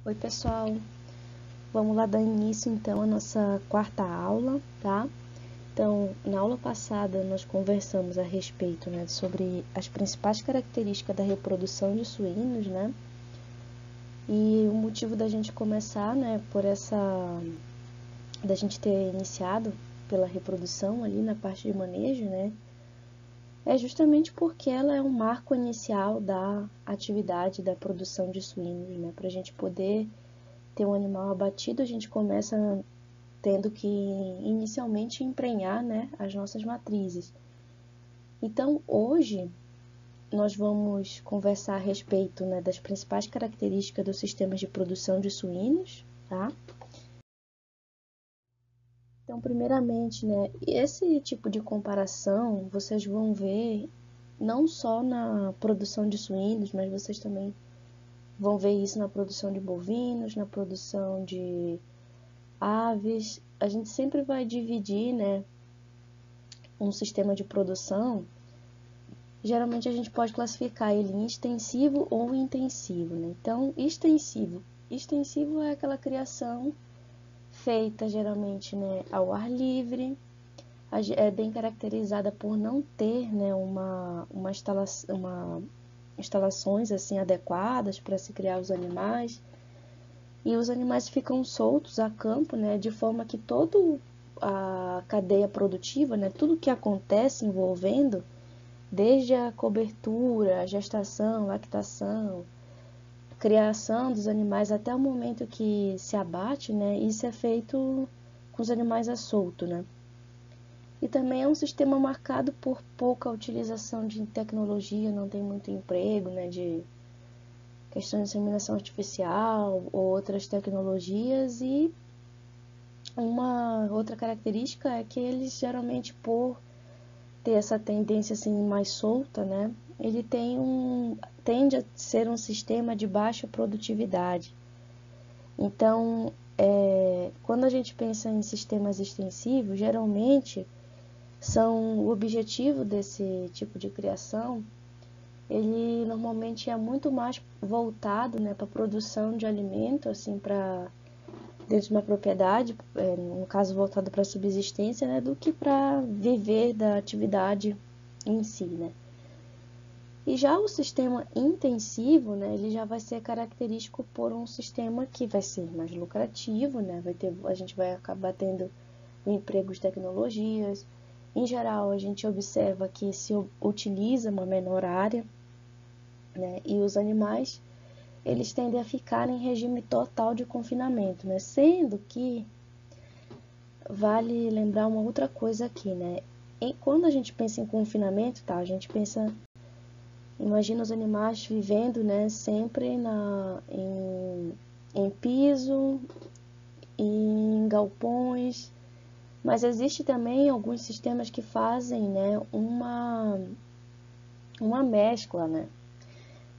Oi, pessoal. Vamos lá dar início, então, à nossa quarta aula, tá? Então, na aula passada, nós conversamos a respeito, né, sobre as principais características da reprodução de suínos, né? E o motivo da gente começar, né, da gente ter iniciado pela reprodução ali na parte de manejo, né? É justamente porque ela é um marco inicial da atividade da produção de suínos, né? Para a gente poder ter um animal abatido, a gente começa tendo que inicialmente emprenhar, né, as nossas matrizes. Então, hoje, nós vamos conversar a respeito, né, das principais características dos sistemas de produção de suínos, tá? Então, primeiramente, né, esse tipo de comparação vocês vão ver não só na produção de suínos, mas vocês também vão ver isso na produção de bovinos, na produção de aves. A gente sempre vai dividir, né, um sistema de produção. Geralmente a gente pode classificar ele em extensivo ou intensivo, né? Então, extensivo é aquela criação feita geralmente, né, ao ar livre. É bem caracterizada por não ter, né, instalações assim adequadas para se criar os animais. E os animais ficam soltos a campo, né, de forma que toda a cadeia produtiva, né, tudo que acontece envolvendo, desde a cobertura, a gestação, lactação, criação dos animais até o momento que se abate, né, isso é feito com os animais a solto, né. E também é um sistema marcado por pouca utilização de tecnologia, não tem muito emprego, né, de questão de inseminação artificial ou outras tecnologias. E uma outra característica é que eles geralmente, por ter essa tendência assim mais solta, né, ele tende a ser um sistema de baixa produtividade. Então, quando a gente pensa em sistemas extensivos, geralmente o objetivo desse tipo de criação, ele normalmente é muito mais voltado, né, para a produção de alimento, assim, para dentro de uma propriedade, no caso voltado para a subsistência, né, do que para viver da atividade em si, né. E já o sistema intensivo, né, ele já vai ser característico por um sistema que vai ser mais lucrativo, né, a gente vai acabar tendo empregos, tecnologias. Em geral, a gente observa que se utiliza uma menor área, né, e os animais, eles tendem a ficar em regime total de confinamento, né, sendo que vale lembrar uma outra coisa aqui, né, quando a gente pensa em confinamento, tá, a gente imagina os animais vivendo, né, sempre em piso, em galpões. Mas existe também alguns sistemas que fazem, né, uma mescla, né?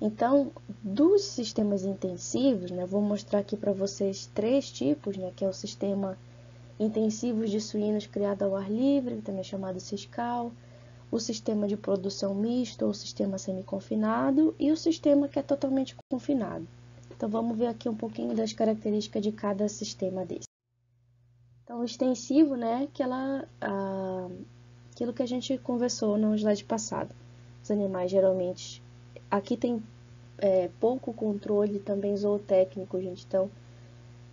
Então, dos sistemas intensivos, né, vou mostrar aqui para vocês 3 tipos, né, que é o sistema intensivo de suínos criado ao ar livre, também chamado ciscal, o sistema de produção misto ou sistema semi-confinado e o sistema que é totalmente confinado. Então, vamos ver aqui um pouquinho das características de cada sistema desse. Então, o extensivo, né, aquilo que a gente conversou no slide passado. Os animais geralmente, aqui tem pouco controle também zootécnico, gente. Então,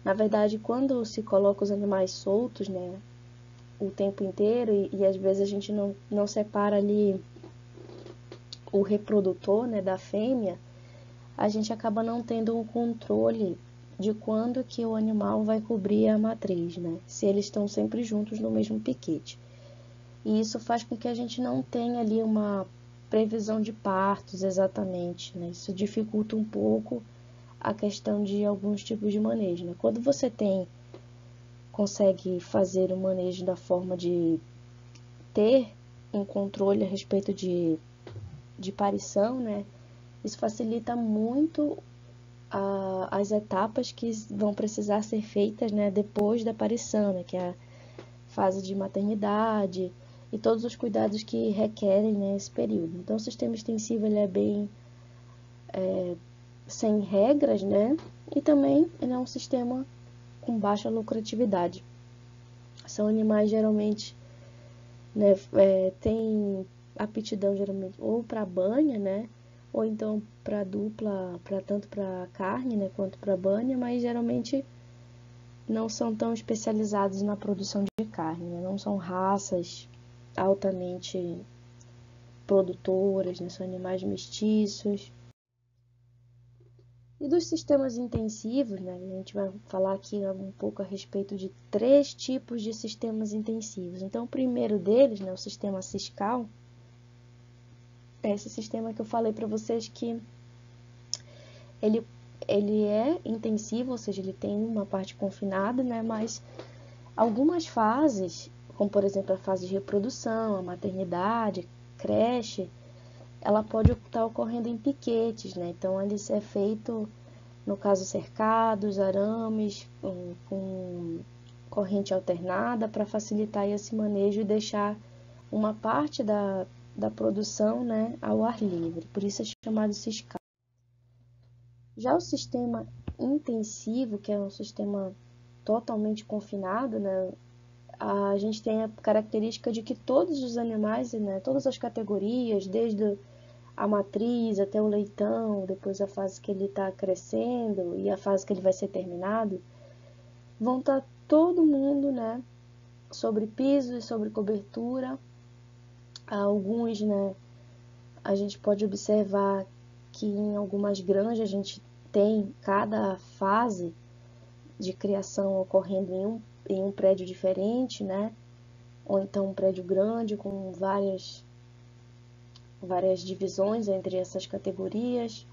na verdade, quando se coloca os animais soltos, né, o tempo inteiro, e às vezes a gente não separa ali o reprodutor, né, da fêmea, a gente acaba não tendo um controle de quando que o animal vai cobrir a matriz, né? Se eles estão sempre juntos no mesmo piquete. E isso faz com que a gente não tenha ali uma previsão de partos exatamente, né? Isso dificulta um pouco a questão de alguns tipos de manejo, né? Quando você consegue fazer o manejo da forma de ter um controle a respeito de parição, né? Isso facilita muito as etapas que vão precisar ser feitas, né, depois da parição, né, que é a fase de maternidade e todos os cuidados que requerem, né, esse período. Então, o sistema extensivo ele é bem sem regras, né, e também ele é um sistema com baixa lucratividade. São animais geralmente, né, tem aptidão geralmente ou para banha, né, ou então para dupla, tanto para carne, né, quanto para banha, mas geralmente não são tão especializados na produção de carne, né, não são raças altamente produtoras, né, são animais mestiços. E dos sistemas intensivos, né, a gente vai falar aqui um pouco a respeito de 3 tipos de sistemas intensivos. Então, o primeiro deles, né, o sistema ciscal, é esse sistema que eu falei para vocês que ele é intensivo, ou seja, ele tem uma parte confinada, né, mas algumas fases, como por exemplo a fase de reprodução, a maternidade, creche, ela pode estar ocorrendo em piquetes, né? Então, ele é feito, no caso, cercados, arames, com corrente alternada, para facilitar esse manejo e deixar uma parte da produção, né, ao ar livre. Por isso é chamado ciscal. Já o sistema intensivo, que é um sistema totalmente confinado, né, a gente tem a característica de que todos os animais, né, todas as categorias, desde a matriz até o leitão, depois a fase que ele está crescendo e a fase que ele vai ser terminado, vão estar todo mundo, né, sobre piso e sobre cobertura. Alguns, né, a gente pode observar que em algumas granjas a gente tem cada fase de criação ocorrendo em um prédio diferente, né, ou então um prédio grande com várias divisões entre essas categorias.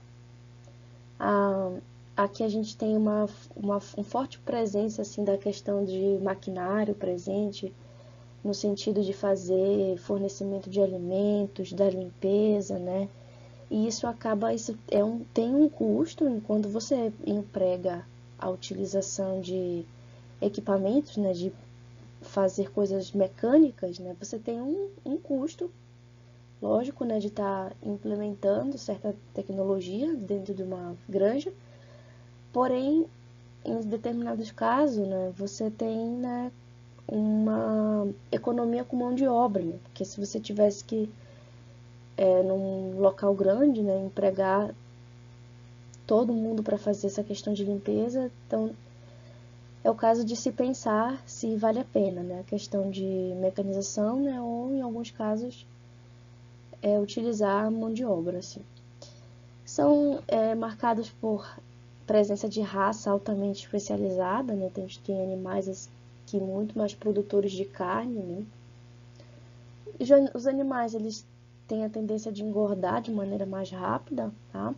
Aqui a gente tem uma forte presença assim, da questão de maquinário presente, no sentido de fazer fornecimento de alimentos, da limpeza, né? E isso tem um custo quando você emprega a utilização de equipamentos, né? De fazer coisas mecânicas, né? Você tem um custo, lógico, né, de estar implementando certa tecnologia dentro de uma granja, porém, em determinados casos, né, você tem, né, uma economia com mão de obra, né, porque se você tivesse que, num local grande, né, empregar todo mundo para fazer essa questão de limpeza, então é o caso de se pensar se vale a pena, né, a questão de mecanização, né, ou em alguns casos utilizar a mão de obra, assim. São marcados por presença de raça altamente especializada, né? Então, a gente tem animais que muito mais produtores de carne, né? E os animais, eles têm a tendência de engordar de maneira mais rápida, tá?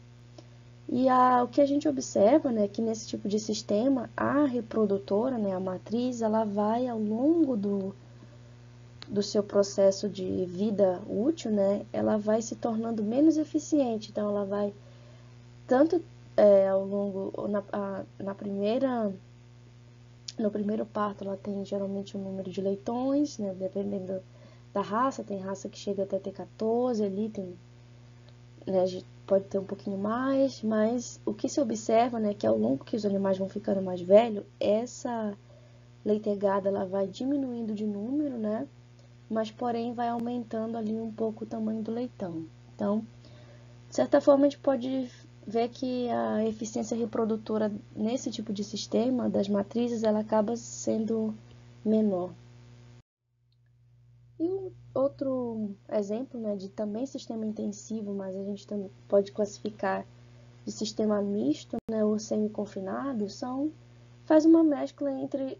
E o que a gente observa, né, que nesse tipo de sistema, a reprodutora, né, a matriz, ela vai ao longo do seu processo de vida útil, né, ela vai se tornando menos eficiente. Então, ela vai tanto ao longo, no primeiro parto, ela tem geralmente um número de leitões, né, dependendo da raça, tem raça que chega até ter 14, ali tem, né, pode ter um pouquinho mais, mas o que se observa, né, que ao longo que os animais vão ficando mais velhos, essa leitegada ela vai diminuindo de número, né, mas porém vai aumentando ali um pouco o tamanho do leitão. Então, de certa forma, a gente pode ver que a eficiência reprodutora nesse tipo de sistema das matrizes, ela acaba sendo menor. E outro exemplo, né, de também sistema intensivo, mas a gente também pode classificar de sistema misto, né, ou semi-confinado, faz uma mescla entre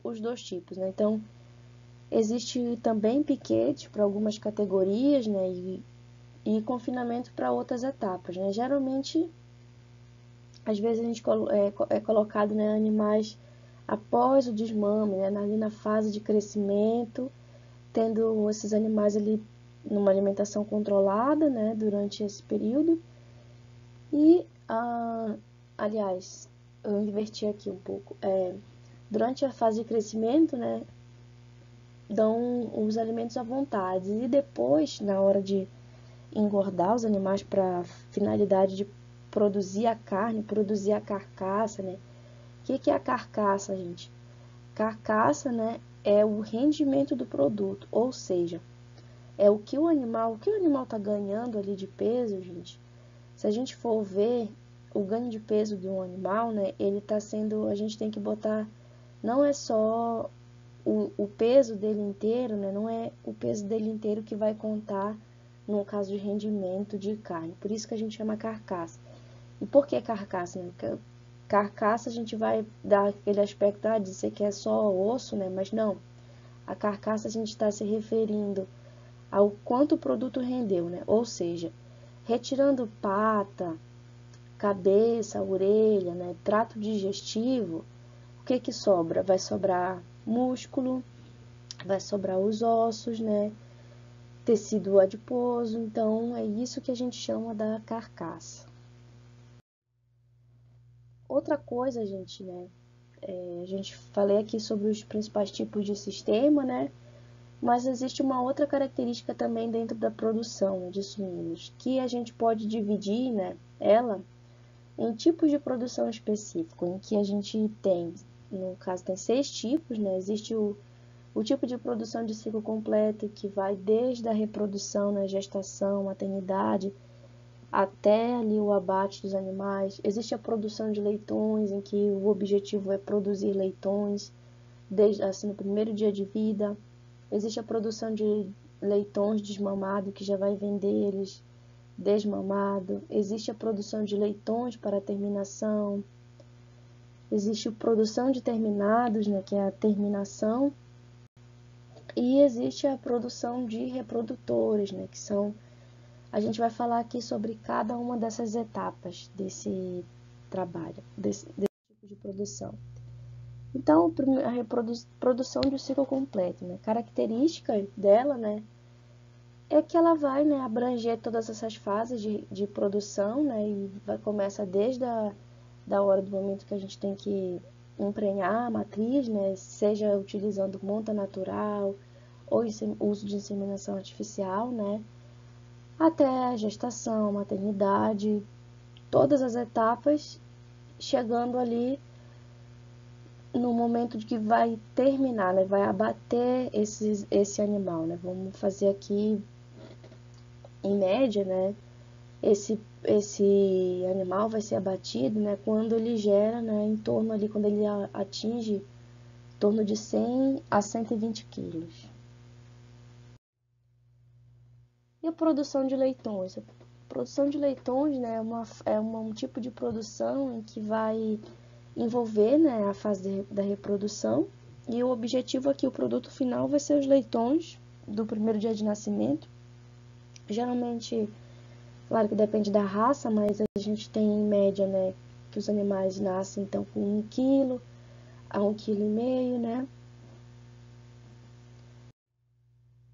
os dois tipos, né? Então, existe também piquete para algumas categorias, né, e confinamento para outras etapas, né? Geralmente, às vezes a gente é colocado, né, animais após o desmame, né, ali na fase de crescimento, tendo esses animais ali numa alimentação controlada, né, durante esse período. E, aliás, eu inverti aqui um pouco. Durante a fase de crescimento, né, dão os alimentos à vontade. E depois, na hora de engordar os animais para finalidade de produzir a carne, produzir a carcaça, né? O que é a carcaça, gente? Carcaça, né, é o rendimento do produto, ou seja, é o que o animal está ganhando ali de peso, gente. Se a gente for ver o ganho de peso de um animal, né, ele está sendo, a gente tem que botar, não é só o peso dele inteiro, né, não é o peso dele inteiro que vai contar no caso de rendimento de carne. Por isso que a gente chama carcaça. E por que carcaça, né? Porque carcaça a gente vai dar aquele aspecto de dizer que é só osso, né? Mas não. A carcaça a gente está se referindo ao quanto o produto rendeu, né? Ou seja, retirando pata, cabeça, orelha, né? Trato digestivo, o que que sobra? Vai sobrar músculo, vai sobrar os ossos, né? Tecido adiposo. Então, é isso que a gente chama da carcaça. Outra coisa, gente, né? A gente falei aqui sobre os principais tipos de sistema, né? Mas existe uma outra característica também dentro da produção, né, de suínos, que a gente pode dividir, né, ela em tipos de produção específico, em que a gente tem, no caso, tem 6 tipos, né? Existe o tipo de produção de ciclo completo, que vai desde a reprodução, né, gestação, maternidade, até ali o abate dos animais. Existe a produção de leitões, em que o objetivo é produzir leitões desde assim no primeiro dia de vida. Existe a produção de leitões desmamados, que já vai vender eles desmamado. Existe a produção de leitões para terminação. Existe a produção de terminados, né, que é a terminação. E existe a produção de reprodutores, né, que são... A gente vai falar aqui sobre cada uma dessas etapas desse trabalho, desse tipo de produção. Então, a produção de um ciclo completo, né? Característica dela, né, é que ela vai, né, abranger todas essas fases de produção, né, e começa desde da hora do momento que a gente tem que emprenhar a matriz, né, seja utilizando monta natural ou uso de inseminação artificial, né, até a gestação, maternidade, todas as etapas, chegando ali no momento de que vai terminar, né, vai abater esse animal, né. Vamos fazer aqui, em média, né, esse animal vai ser abatido, né, quando ele gera, né, em torno ali, quando ele atinge em torno de 100 a 120 quilos. E a produção de leitões? A produção de leitões, né, um tipo de produção em que vai envolver, né, a fase da reprodução, e o objetivo aqui, o produto final, vai ser os leitões do primeiro dia de nascimento. Geralmente, claro que depende da raça, mas a gente tem em média, né, que os animais nascem então com 1 quilo a 1,5 kg, né?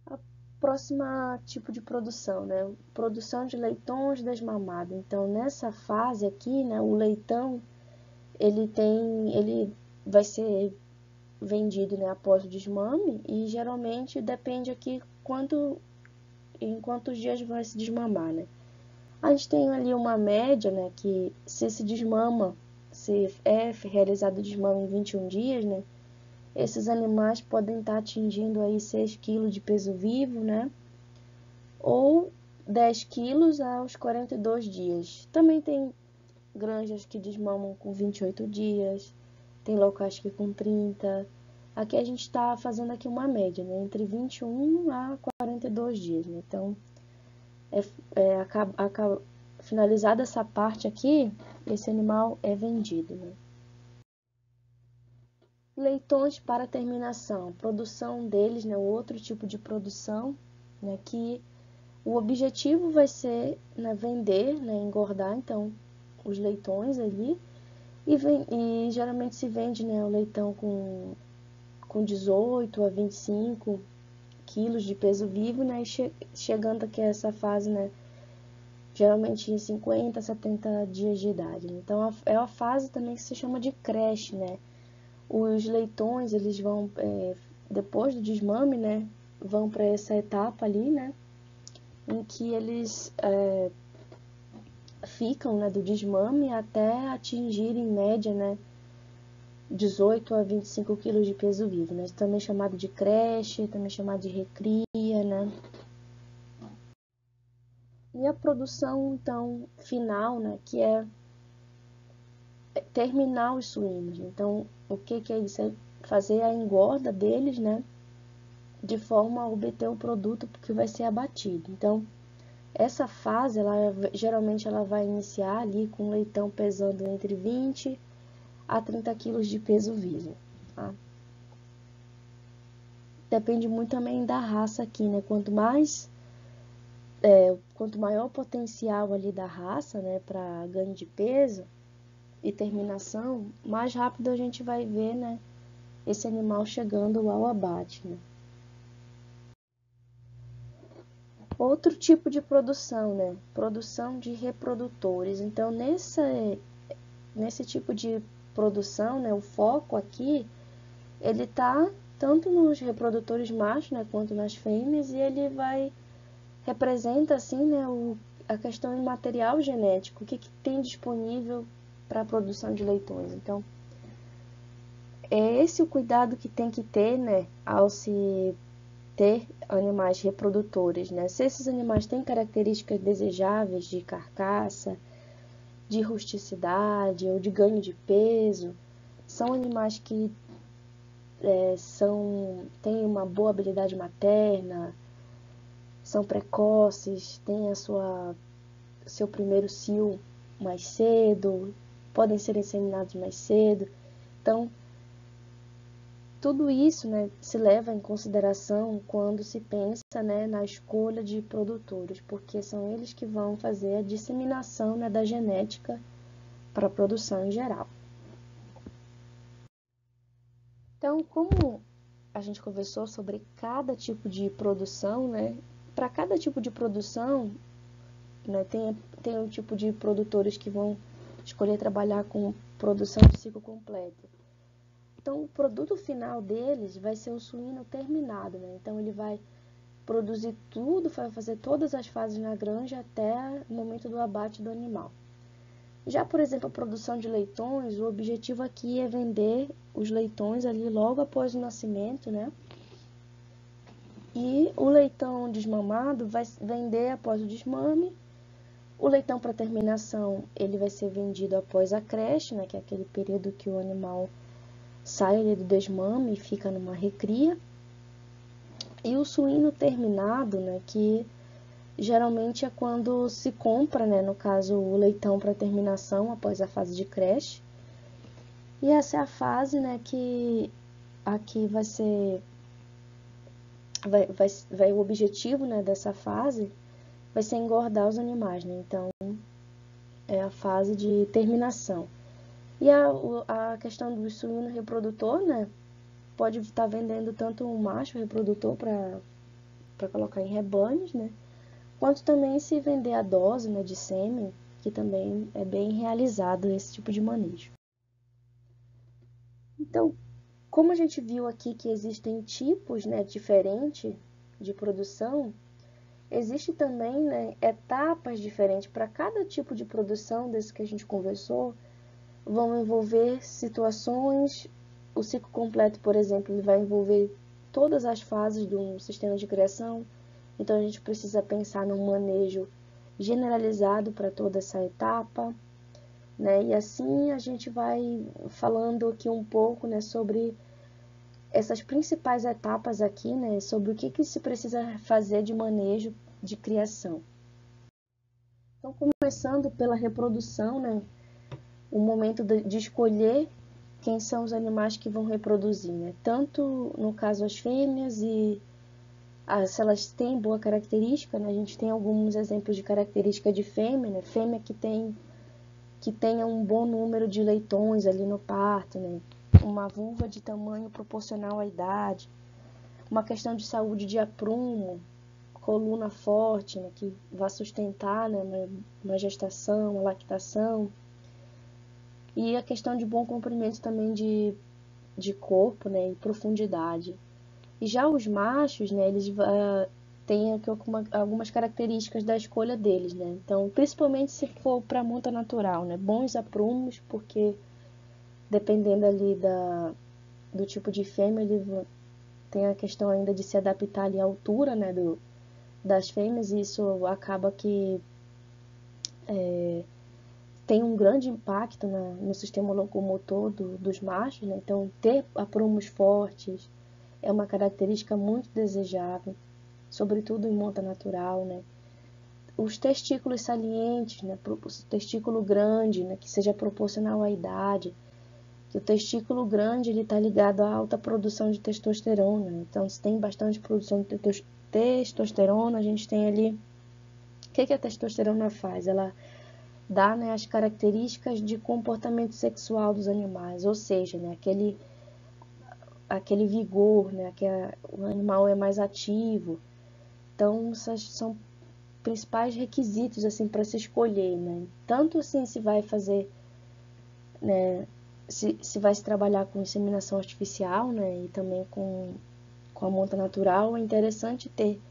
A próxima tipo de produção, né? Produção de leitões desmamados. Então, nessa fase aqui, né, o leitão, ele vai ser vendido, né, após o desmame, e geralmente depende aqui em quantos dias vai se desmamar, né? A gente tem ali uma média, né, que se desmama, se é realizado o desmame em 21 dias, né, esses animais podem estar atingindo aí 6 kg de peso vivo, né, ou 10 quilos aos 42 dias. Também tem granjas que desmamam com 28 dias, tem locais que com 30. Aqui a gente está fazendo aqui uma média, né, entre 21 a 42 dias, né? Então, finalizada essa parte aqui, esse animal é vendido, né? Leitões para terminação, produção deles, né, outro tipo de produção, né, que o objetivo vai ser, né, vender, né, engordar, então, os leitões ali, e geralmente se vende, né, o leitão com 18 a 25 quilos de peso vivo, né, e chegando aqui a essa fase, né, geralmente em 50 a 70 dias de idade. Então, é a fase também que se chama de creche, né. Os leitões, eles vão, depois do desmame, né, vão para essa etapa ali, né, em que eles ficam, né, do desmame até atingir, em média, né, 18 a 25 quilos de peso vivo, né? Também chamado de creche, também chamado de recria, né? E a produção, então, final, né, que é terminar os suínos. Então, o que é isso? É fazer a engorda deles, né, de forma a obter o produto que vai ser abatido. Então, essa fase, geralmente ela vai iniciar ali com o leitão pesando entre 20 a 30 quilos de peso vivo, tá? Depende muito também da raça aqui, né? Quanto maior o potencial ali da raça, né, para ganho de peso e terminação, mais rápido a gente vai ver, né, esse animal chegando ao abate, né? Outro tipo de produção, né? Produção de reprodutores. Então, nesse tipo de produção, né, o foco aqui, ele tá tanto nos reprodutores machos, né, quanto nas fêmeas, e ele representa, assim, né, a questão do material genético, o que tem disponível para a produção de leitões. Então, é esse o cuidado que tem que ter, né, ao se ter animais reprodutores, né? Se esses animais têm características desejáveis de carcaça, de rusticidade ou de ganho de peso, são animais que têm uma boa habilidade materna, são precoces, têm seu primeiro cio mais cedo, podem ser inseminados mais cedo. Então, tudo isso, né, se leva em consideração quando se pensa, né, na escolha de produtores, porque são eles que vão fazer a disseminação, né, da genética para a produção em geral. Então, como a gente conversou sobre cada tipo de produção, né, para cada tipo de produção, né, tem um tipo de produtores que vão escolher trabalhar com produção de ciclo completo. Então, o produto final deles vai ser o suíno terminado, né? Então, ele vai produzir tudo, vai fazer todas as fases na granja até o momento do abate do animal. Já, por exemplo, a produção de leitões, o objetivo aqui é vender os leitões ali logo após o nascimento, né? E o leitão desmamado vai vender após o desmame. O leitão para terminação, ele vai ser vendido após a creche, né? Que é aquele período que o animal sai ali do desmame e fica numa recria. E o suíno terminado, né, que geralmente é quando se compra, né, no caso, o leitão para terminação após a fase de creche. E essa é a fase, né, que aqui vai ser o objetivo, né, dessa fase vai ser engordar os animais, né? Então, é a fase de terminação. E a questão do suíno reprodutor, né, pode estar vendendo tanto um macho reprodutor para colocar em rebanhos, né? Quanto também se vender a dose, né, de sêmen, que também é bem realizado esse tipo de manejo. Então, como a gente viu aqui que existem tipos, né, diferentes de produção, existe também, né, etapas diferentes para cada tipo de produção desse que a gente conversou, vão envolver situações. O ciclo completo, por exemplo, ele vai envolver todas as fases de um sistema de criação. Então, a gente precisa pensar num manejo generalizado para toda essa etapa, né? E assim a gente vai falando aqui um pouco, né, sobre essas principais etapas aqui, né, sobre o que se precisa fazer de manejo de criação. Então, começando pela reprodução, né, o momento de escolher quem são os animais que vão reproduzir, né? Tanto no caso as fêmeas e se elas têm boa característica, né? A gente tem alguns exemplos de característica de fêmea, né? Fêmea que tenha um bom número de leitões ali no parto, né? Uma vulva de tamanho proporcional à idade, uma questão de saúde de aprumo, coluna forte, né? Que vai sustentar, né, uma gestação, uma lactação. E a questão de bom comprimento também de corpo, né, e profundidade. E já os machos, né, tem aqui algumas características da escolha deles, né? Então, principalmente se for para monta natural, né? Bons aprumos, porque dependendo ali do tipo de fêmea, ele tem a questão ainda de se adaptar ali à altura, né, das fêmeas, e isso acaba que tem um grande impacto no sistema locomotor dos machos, né? Então, ter aprumos fortes é uma característica muito desejável, sobretudo em monta natural, né? Os testículos salientes, né? O testículo grande, né? Que seja proporcional à idade. Que o testículo grande está ligado à alta produção de testosterona. Então, se tem bastante produção de testosterona, a gente tem ali... O que a testosterona faz? Ela dá, né, as características de comportamento sexual dos animais, ou seja, né, aquele vigor, né, que o animal é mais ativo. Então, esses são principais requisitos assim para se escolher, né? Tanto assim se vai fazer, né, se vai se trabalhar com inseminação artificial, né, e também com a monta natural, é interessante ter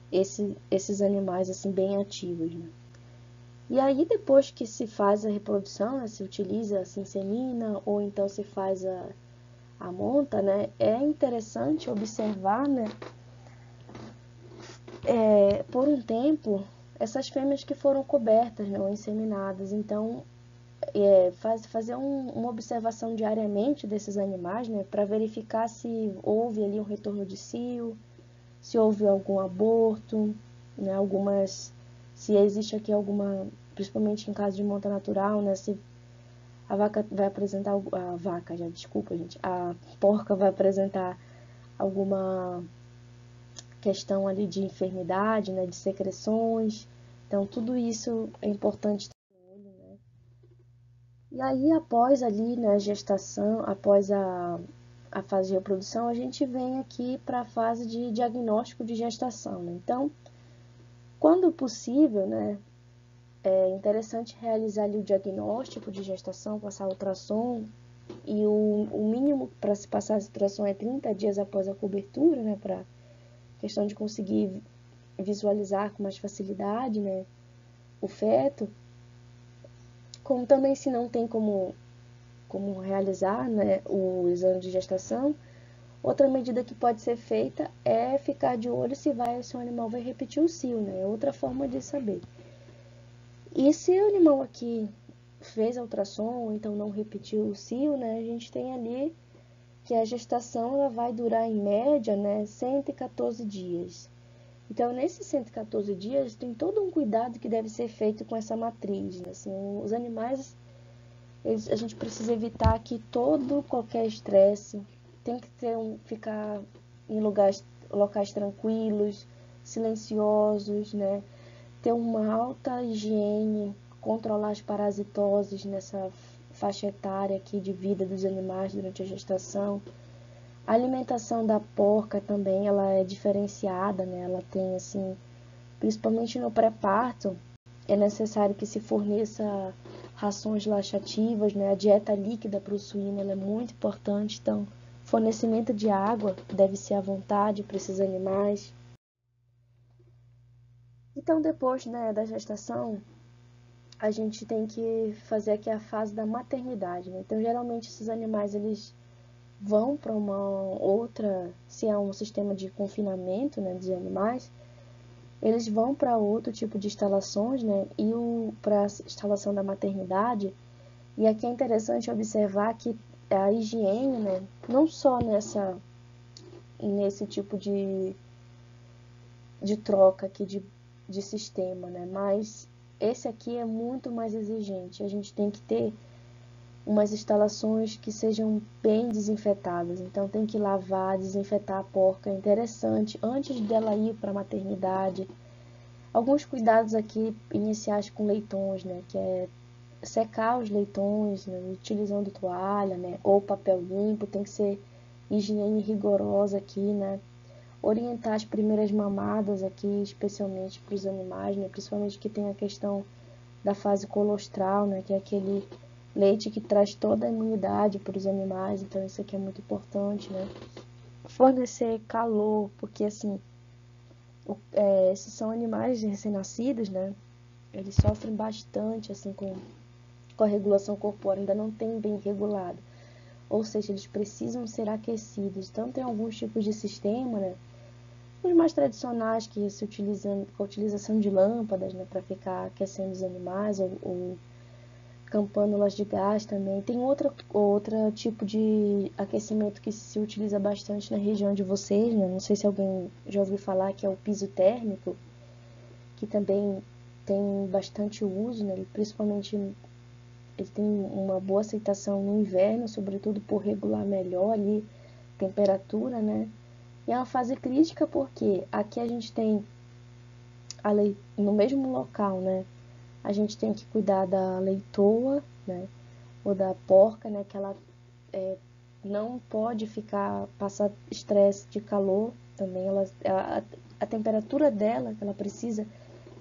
esses animais assim bem ativos, né? E aí, depois que se faz a reprodução, né, se utiliza, se insemina, ou então se faz a monta, né, é interessante observar, né, por um tempo, essas fêmeas que foram cobertas, né, ou inseminadas. Então, fazer uma observação diariamente desses animais, né, para verificar se houve ali um retorno de cio, se houve algum aborto, né, se existe aqui alguma, principalmente em caso de monta natural, né, se a vaca vai apresentar, a porca vai apresentar alguma questão ali de enfermidade, né, de secreções. Então, tudo isso é importante ter de olho, né? E aí, após ali, né, a gestação, após a fase de reprodução, a gente vem aqui para a fase de diagnóstico de gestação, né? Então, quando possível, né, é interessante realizar ali o diagnóstico de gestação, passar ultrassom, e o mínimo para se passar essa ultrassom é 30 dias após a cobertura, né, para questão de conseguir visualizar com mais facilidade, né, o feto. Como também se não tem como realizar, né, o exame de gestação, outra medida que pode ser feita é ficar de olho se o animal vai repetir o cio, né, é outra forma de saber. E se o animal aqui fez a ultrassom, ou então não repetiu o cio, né, a gente tem ali que a gestação ela vai durar em média, né, 114 dias. Então, nesses 114 dias, tem todo um cuidado que deve ser feito com essa matriz, né? Assim, os animais, a gente precisa evitar que qualquer estresse, tem que ficar em locais tranquilos, silenciosos, né? Ter uma alta higiene, controlar as parasitoses nessa faixa etária aqui de vida dos animais durante a gestação. A alimentação da porca também, ela é diferenciada, né? Ela tem, assim, principalmente no pré-parto, é necessário que se forneça rações laxativas, né? A dieta líquida para o suíno, ela é muito importante, então, fornecimento de água deve ser à vontade para esses animais. Então, depois, né, da gestação, a gente tem que fazer aqui a fase da maternidade, né? Então, geralmente, esses animais, eles vão para uma outra, se há um sistema de confinamento, né, dos animais, eles vão para outro tipo de instalações, né, e para a instalação da maternidade. E aqui é interessante observar que a higiene, né, não só nesse tipo de troca aqui de sistema, né, mas esse aqui é muito mais exigente. A gente tem que ter umas instalações que sejam bem desinfetadas. Então tem que lavar, desinfetar a porca, é interessante, antes dela ir para a maternidade. Alguns cuidados aqui iniciais com leitões, né, que é secar os leitões, né, utilizando toalha, né, ou papel limpo, tem que ser higiene rigorosa aqui, né. Orientar as primeiras mamadas aqui, especialmente para os animais, né, principalmente que tem a questão da fase colostral, né, que é aquele leite que traz toda a imunidade para os animais, então isso aqui é muito importante, né? Fornecer calor, porque assim, Esses são animais recém-nascidos, né? Eles sofrem bastante, assim, com a regulação corpórea, ainda não tem bem regulado. Ou seja, eles precisam ser aquecidos. Então, tem alguns tipos de sistema, né? Os mais tradicionais que se utilizam com a utilização de lâmpadas, né, para ficar aquecendo os animais, ou campânulas de gás também. Tem outro tipo de aquecimento que se utiliza bastante na região de vocês, né? Não sei se alguém já ouviu falar, que é o piso térmico, que também tem bastante uso, né? Principalmente ele tem uma boa aceitação no inverno, sobretudo por regular melhor ali a temperatura, né? E é uma fase crítica porque aqui a gente tem no mesmo local, né? A gente tem que cuidar da leitoa, né? Ou da porca, né? Que ela não pode passar estresse de calor também. A temperatura dela que ela precisa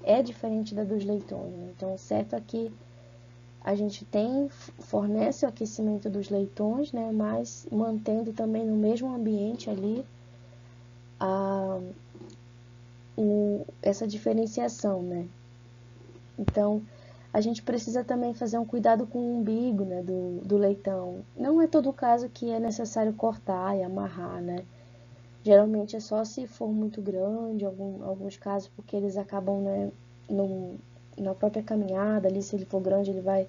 é diferente da dos leitões, né? Então, certo aqui a gente fornece o aquecimento dos leitões, né? Mas mantendo também no mesmo ambiente ali essa diferenciação, né? Então, a gente precisa também fazer um cuidado com o umbigo, né, do leitão. Não é todo caso que é necessário cortar e amarrar, né? Geralmente é só se for muito grande, alguns casos, porque eles acabam, né, na própria caminhada ali, se ele for grande, ele vai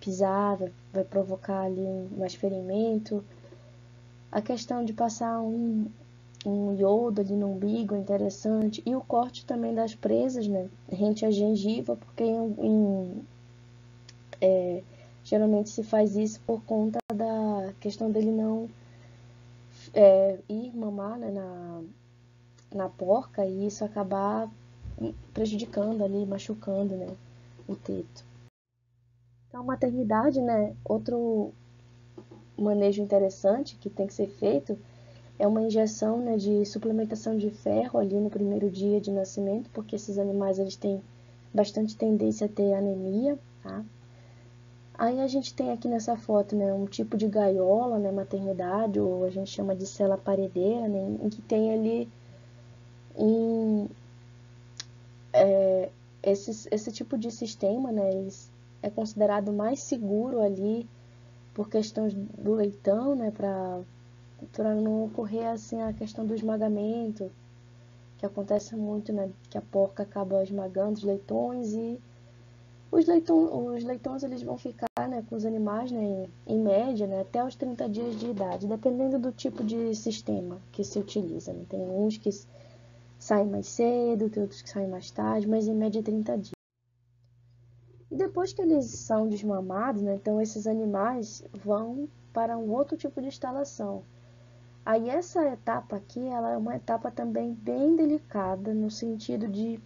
pisar, vai provocar ali mais ferimento. A questão de passar um iodo ali no umbigo é interessante. E o corte também das presas, né? Rente a gengiva, porque geralmente se faz isso por conta da questão dele não ir mamar, né, na porca e isso acabar prejudicando ali, machucando, né, o teto. Então, a maternidade, né, outro manejo interessante que tem que ser feito é uma injeção, né, de suplementação de ferro ali no primeiro dia de nascimento, porque esses animais eles têm bastante tendência a ter anemia, tá? Aí a gente tem aqui nessa foto, né, um tipo de gaiola, né, maternidade, ou a gente chama de cela paredeira, né, em que tem ali esse tipo de sistema, né, é considerado mais seguro ali por questões do leitão, né, para não ocorrer assim a questão do esmagamento, que acontece muito, né, que a porca acaba esmagando os leitões e os leitões eles vão ficar, né, com os animais, né, em média, né, até os 30 dias de idade, dependendo do tipo de sistema que se utiliza, né. Tem uns que saem mais cedo, tem outros que saem mais tarde, mas em média 30 dias. E depois que eles são desmamados, né, então esses animais vão para um outro tipo de instalação. Aí essa etapa aqui, ela é uma etapa também bem delicada no sentido de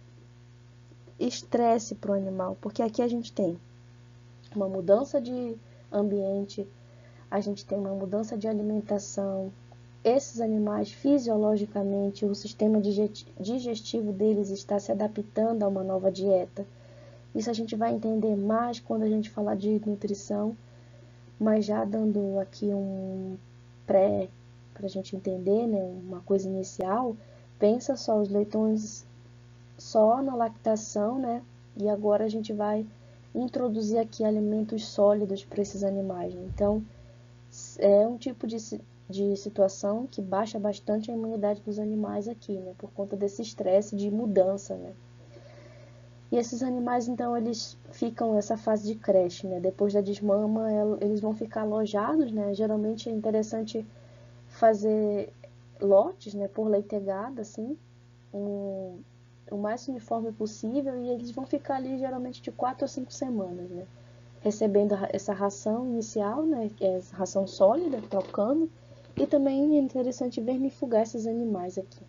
estresse para o animal, porque aqui a gente tem uma mudança de ambiente, a gente tem uma mudança de alimentação. Esses animais, fisiologicamente, o sistema digestivo deles está se adaptando a uma nova dieta. Isso a gente vai entender mais quando a gente falar de nutrição, mas já dando aqui um pré para a gente entender, né, uma coisa inicial, pensa só os leitões só na lactação, né? E agora a gente vai introduzir aqui alimentos sólidos para esses animais. Então, é um tipo de situação que baixa bastante a imunidade dos animais aqui, né? Por conta desse estresse de mudança, né? E esses animais, então, eles ficam nessa fase de creche, né? Depois da desmama, eles vão ficar alojados, né? Geralmente é interessante fazer lotes, né? Por leitegada, assim, o mais uniforme possível e eles vão ficar ali geralmente de 4 a 5 semanas, né? Recebendo essa ração inicial, né? Que é ração sólida, trocando. E também é interessante vermifugar esses animais aqui.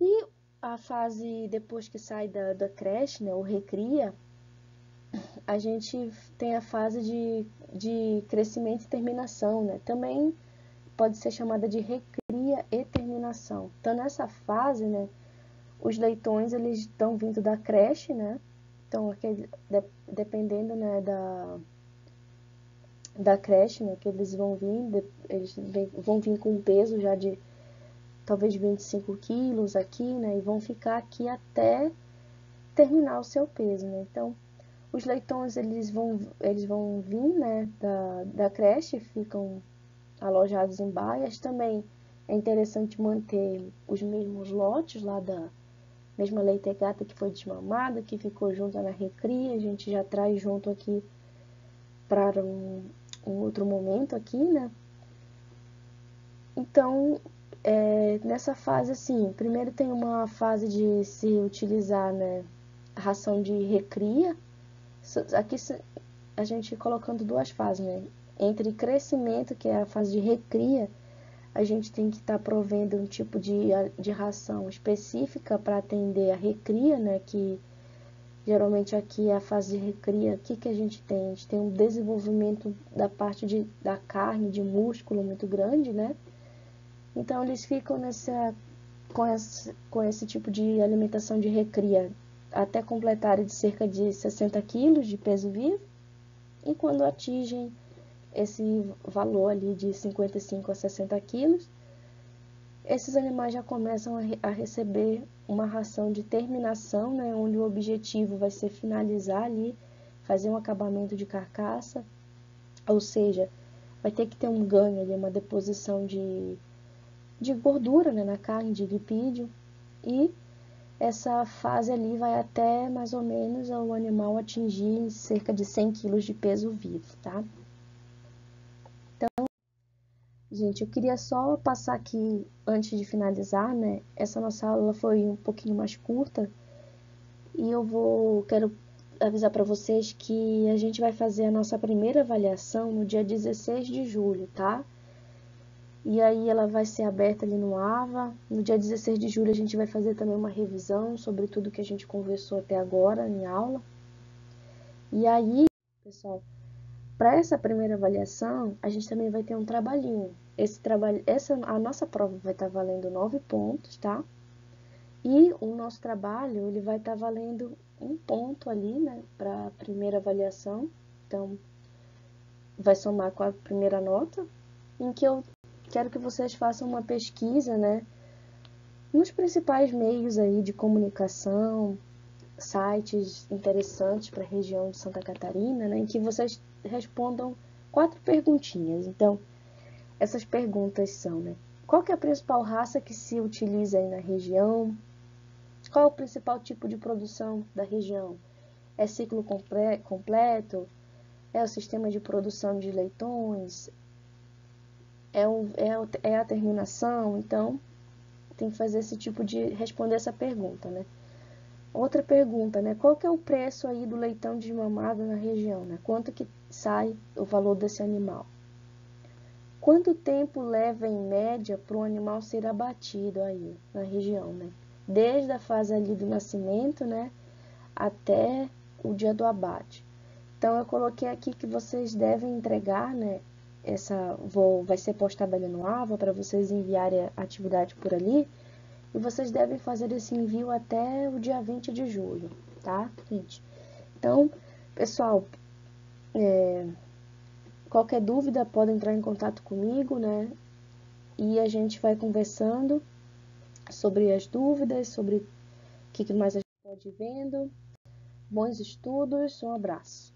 E a fase depois que sai da creche, né? Ou recria, a gente tem a fase de crescimento e terminação, né? Também pode ser chamada de recria e terminação. Então, nessa fase, né? Os leitões, eles estão vindo da creche, né? Então, dependendo, né, da creche, né, que eles vão vir com peso já talvez 25 quilos aqui, né? E vão ficar aqui até terminar o seu peso, né? Então, os leitões, eles vão vir, né, da creche, ficam alojados em baias. Também é interessante manter os mesmos lotes lá da mesma leite-gata que foi desmamada, que ficou junto na recria. A gente já traz junto aqui para um outro momento aqui, né? Então, nessa fase, assim, primeiro tem uma fase de se utilizar, né, ração de recria. Aqui a gente colocando duas fases, né? Entre crescimento, que é a fase de recria, a gente tem que estar provendo um tipo de ração específica para atender a recria, né? Que geralmente aqui é a fase de recria. O que a gente tem? A gente tem um desenvolvimento da parte da carne, de músculo muito grande, né? Então, eles ficam com esse tipo de alimentação de recria até completarem de cerca de 60 quilos de peso vivo. E quando atingem esse valor ali de 55 a 60 quilos, esses animais já começam a receber uma ração de terminação, né, onde o objetivo vai ser finalizar ali, fazer um acabamento de carcaça, ou seja, vai ter que ter um ganho ali, uma deposição de gordura, né, na carne, de lipídio, e essa fase ali vai até mais ou menos o animal atingir cerca de 100 quilos de peso vivo, tá? Então, gente, eu queria só passar aqui, antes de finalizar, né? Essa nossa aula foi um pouquinho mais curta e quero avisar para vocês que a gente vai fazer a nossa primeira avaliação no dia 16 de julho, tá? E aí ela vai ser aberta ali no AVA. No dia 16 de julho a gente vai fazer também uma revisão sobre tudo que a gente conversou até agora em aula. E aí, pessoal, para essa primeira avaliação, a gente também vai ter um trabalhinho. A nossa prova vai estar valendo 9 pontos, tá? E o nosso trabalho, ele vai estar valendo 1 ponto ali, né, para a primeira avaliação. Então, vai somar com a primeira nota, em que eu quero que vocês façam uma pesquisa, né, nos principais meios aí de comunicação, sites interessantes para a região de Santa Catarina, né, em que vocês respondam 4 perguntinhas. Então, essas perguntas são, né, qual que é a principal raça que se utiliza aí na região? Qual é o principal tipo de produção da região? É ciclo completo? É o sistema de produção de leitões? É a terminação? Então, tem que fazer esse tipo de responder essa pergunta, né? Outra pergunta, né? Qual que é o preço aí do leitão desmamado na região, né? Quanto que sai o valor desse animal? Quanto tempo leva em média para o animal ser abatido aí na região, né? Desde a fase ali do nascimento, né? Até o dia do abate. Então eu coloquei aqui que vocês devem entregar, né? Vai ser postada ali no AVA para vocês enviarem a atividade por ali. E vocês devem fazer esse envio até o dia 20 de julho, tá, gente? Então, pessoal, qualquer dúvida pode entrar em contato comigo, né? E a gente vai conversando sobre as dúvidas, sobre o que mais a gente pode ir vendo. Bons estudos, um abraço.